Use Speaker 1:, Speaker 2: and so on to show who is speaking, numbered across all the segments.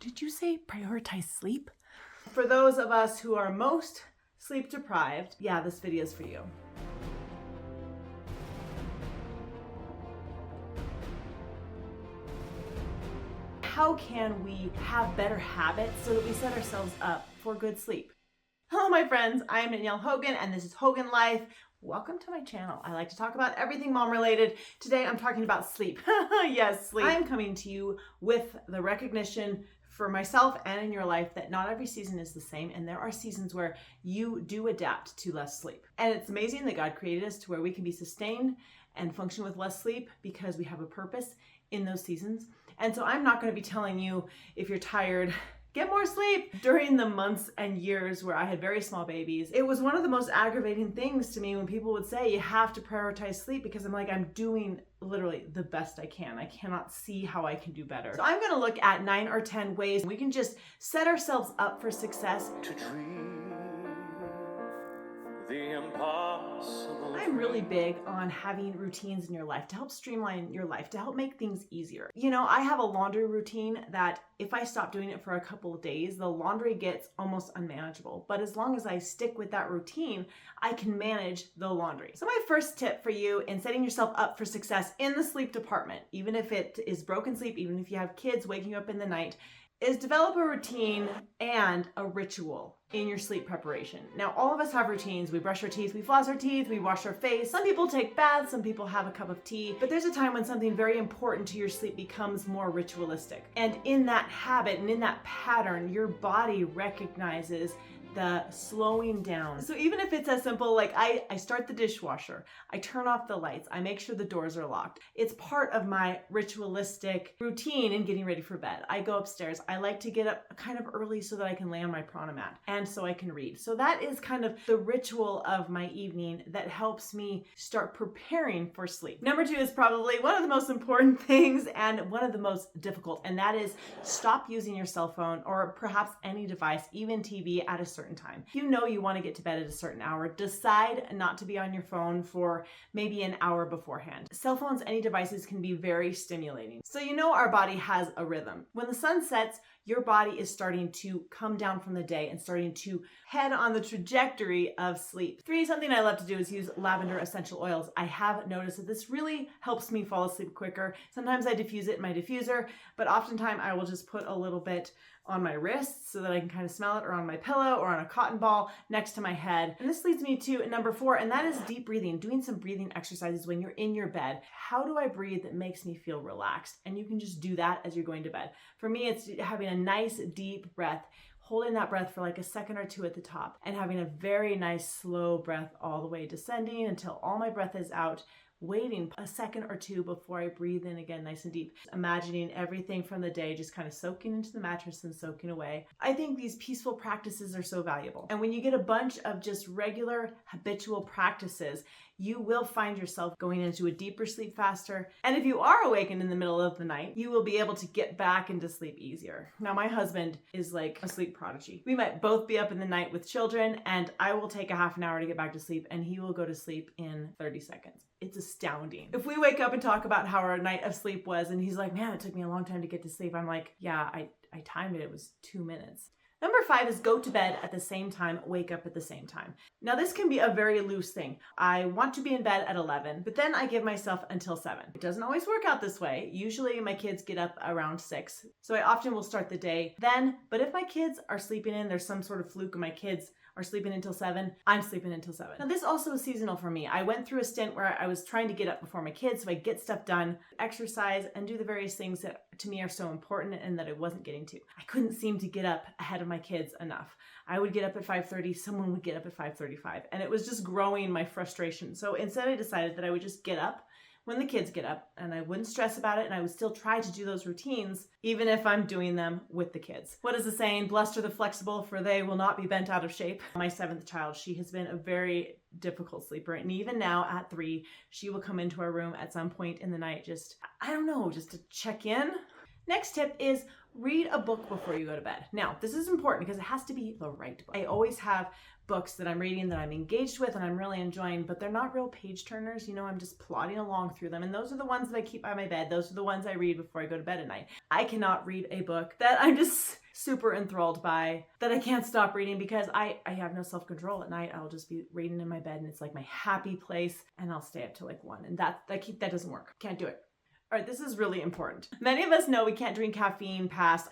Speaker 1: Did you say prioritize sleep?
Speaker 2: For those of us who are most sleep deprived, yeah, this video is for you. How can we have better habits so that we set ourselves up for good sleep? Hello, my friends. I am Danielle Hogan, and this is Hogan Life. Welcome to my channel. I like to talk about everything mom related. Today, I'm talking about sleep. Yes, sleep. I am coming to you with the recognition for myself and in your life that not every season is the same, and there are seasons where you do adapt to less sleep. And it's amazing that God created us to where we can be sustained and function with less sleep because we have a purpose in those seasons. And so I'm not going to be telling you, if you're tired, get more sleep. During the months and years where I had very small babies, it was one of the most aggravating things to me when people would say you have to prioritize sleep, because I'm like, I'm doing literally the best I can. I cannot see how I can do better. So I'm going to look at 9 or 10 ways we can just set ourselves up for success. To dream the impossible. I'm really big on having routines in your life to help streamline your life, to help make things easier. You know, I have a laundry routine that if I stop doing it for a couple of days, the laundry gets almost unmanageable. But as long as I stick with that routine, I can manage the laundry. So my first tip for you in setting yourself up for success in the sleep department, even if it is broken sleep, even if you have kids waking you up in the night, is develop a routine and a ritual in your sleep preparation. Now, all of us have routines. We brush our teeth, we floss our teeth, we wash our face. Some people take baths, some people have a cup of tea, but there's a time when something very important to your sleep becomes more ritualistic. And in that habit and in that pattern, your body recognizes the slowing down. So even if it's as simple, like I start the dishwasher, I turn off the lights, I make sure the doors are locked. It's part of my ritualistic routine in getting ready for bed. I go upstairs. I like to get up kind of early so that I can lay on my prana mat and so I can read. So that is kind of the ritual of my evening that helps me start preparing for sleep. Number 2 is probably one of the most important things and one of the most difficult, and that is stop using your cell phone or perhaps any device, even TV, at a certain time. You know you want to get to bed at a certain hour. Decide not to be on your phone for maybe an hour beforehand. Cell phones, any devices can be very stimulating. So you know our body has a rhythm. When the sun sets, your body is starting to come down from the day and starting to head on the trajectory of sleep. 3, something I love to do is use lavender essential oils. I have noticed that this really helps me fall asleep quicker. Sometimes I diffuse it in my diffuser, but oftentimes I will just put a little bit on my wrists so that I can kind of smell it, or on my pillow, or on a cotton ball next to my head. And this leads me to number 4, and that is deep breathing, doing some breathing exercises when you're in your bed. How do I breathe that makes me feel relaxed? And you can just do that as you're going to bed. For me, it's having a nice deep breath, holding that breath for like a second or 2 at the top, and having a very nice slow breath all the way descending until all my breath is out, waiting a second or 2 before I breathe in again nice and deep. Imagining everything from the day just kind of soaking into the mattress and soaking away. I think these peaceful practices are so valuable. And when you get a bunch of just regular habitual practices, you will find yourself going into a deeper sleep faster. And if you are awakened in the middle of the night, you will be able to get back into sleep easier. Now, my husband is like a sleep prodigy. We might both be up in the night with children, and I will take a half an hour to get back to sleep, and he will go to sleep in 30 seconds. It's astounding. If we wake up and talk about how our night of sleep was, and he's like, man, it took me a long time to get to sleep, I'm like, yeah, I timed it. It was 2 minutes. Number 5 is go to bed at the same time, wake up at the same time. Now, this can be a very loose thing. I want to be in bed at 11, but then I give myself until 7. It doesn't always work out this way. Usually my kids get up around 6, so I often will start the day then. But if my kids are sleeping in, there's some sort of fluke and my kids are sleeping until 7, I'm sleeping until 7. Now, this also is seasonal for me. I went through a stint where I was trying to get up before my kids so I get stuff done, exercise, and do the various things that to me are so important and that I wasn't getting to. I couldn't seem to get up ahead of my kids enough. I would get up at 5:30, someone would get up at 5:35, and it was just growing my frustration. So instead I decided that I would just get up when the kids get up, and I wouldn't stress about it, and I would still try to do those routines, even if I'm doing them with the kids. What is the saying? Blessed are the flexible, for they will not be bent out of shape. My 7th child, she has been a very difficult sleeper, and even now at 3, she will come into our room at some point in the night, just to check in. Next tip is Read a book before you go to bed. Now, this is important because it has to be the right book. I always have books that I'm reading that I'm engaged with and I'm really enjoying, but they're not real page turners. You know, I'm just plodding along through them. And those are the ones that I keep by my bed. Those are the ones I read before I go to bed at night. I cannot read a book that I'm just super enthralled by, that I can't stop reading, because I have no self-control at night. I'll just be reading in my bed and it's like my happy place, and I'll stay up till like 1. And that doesn't work. Can't do it. All right, this is really important. Many of us know we can't drink caffeine past,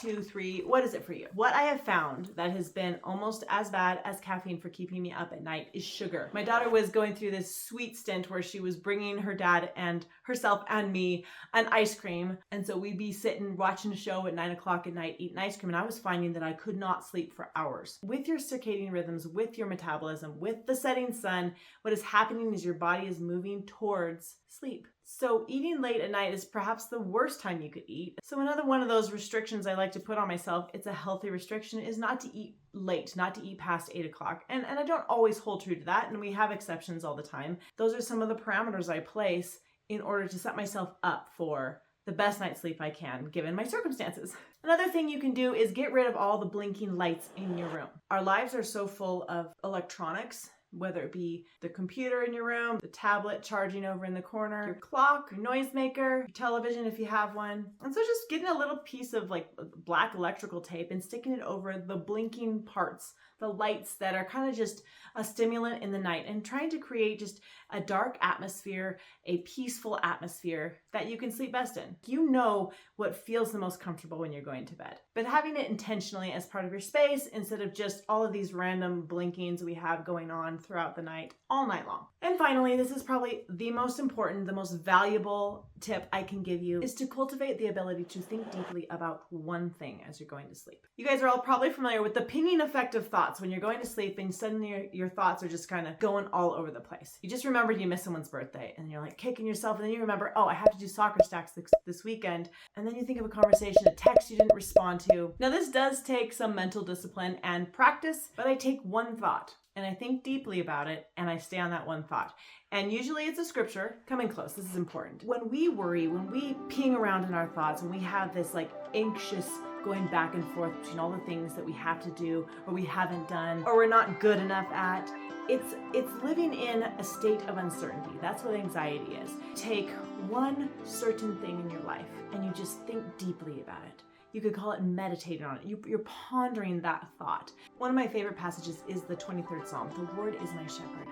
Speaker 2: 2, 3. What is it for you? What I have found that has been almost as bad as caffeine for keeping me up at night is sugar. My daughter was going through this sweet stint where she was bringing her dad and herself and me an ice cream. And so we'd be sitting watching a show at 9 o'clock at night, eating ice cream. And I was finding that I could not sleep for hours. With your circadian rhythms, with your metabolism, with the setting sun, what is happening is your body is moving towards sleep. So eating late at night is perhaps the worst time you could eat. So another one of those restrictions I like to put on myself, it's a healthy restriction, is not to eat late, not to eat past 8 o'clock. And I don't always hold true to that, and we have exceptions all the time. Those are some of the parameters I place in order to set myself up for the best night's sleep I can, given my circumstances. Another thing you can do is get rid of all the blinking lights in your room. Our lives are so full of electronics, whether it be the computer in your room, the tablet charging over in the corner, your clock, your noisemaker, your television if you have one. And so just getting a little piece of like black electrical tape and sticking it over the blinking parts, the lights that are kind of just a stimulant in the night, and trying to create just a dark atmosphere, a peaceful atmosphere that you can sleep best in. You know what feels the most comfortable when you're going to bed, but having it intentionally as part of your space instead of just all of these random blinkings we have going on throughout the night, all night long. And finally, this is probably the most important, the most valuable tip I can give you, is to cultivate the ability to think deeply about one thing as you're going to sleep. You guys are all probably familiar with the pinging effect of thoughts when you're going to sleep and suddenly your thoughts are just kind of going all over the place. You just remembered you missed someone's birthday and you're like kicking yourself, and then you remember, oh, I have to do soccer stacks this weekend. And then you think of a conversation, a text you didn't respond to. Now this does take some mental discipline and practice, but I take one thought and I think deeply about it and I stay on that one thought. And usually it's a scripture. Coming close, this is important. When we worry, when we ping around in our thoughts, when we have this like anxious going back and forth between all the things that we have to do or we haven't done or we're not good enough at, it's living in a state of uncertainty. That's what anxiety is. Take one certain thing in your life and you just think deeply about it. You could call it meditating on it. You're pondering that thought. One of my favorite passages is the 23rd Psalm. The Lord is my shepherd.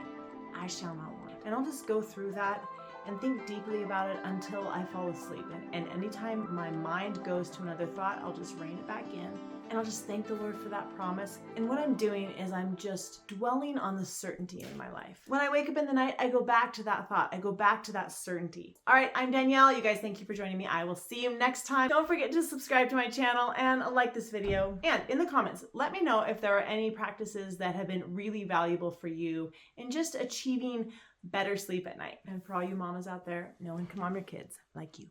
Speaker 2: I shall not want. And I'll just go through that and think deeply about it until I fall asleep. And anytime my mind goes to another thought, I'll just rein it back in. And I'll just thank the Lord for that promise. And what I'm doing is I'm just dwelling on the certainty in my life. When I wake up in the night, I go back to that thought. I go back to that certainty. All right, I'm Danielle. You guys, thank you for joining me. I will see you next time. Don't forget to subscribe to my channel and like this video. And in the comments, let me know if there are any practices that have been really valuable for you in just achieving better sleep at night. And for all you mamas out there, no one can mom your kids like you.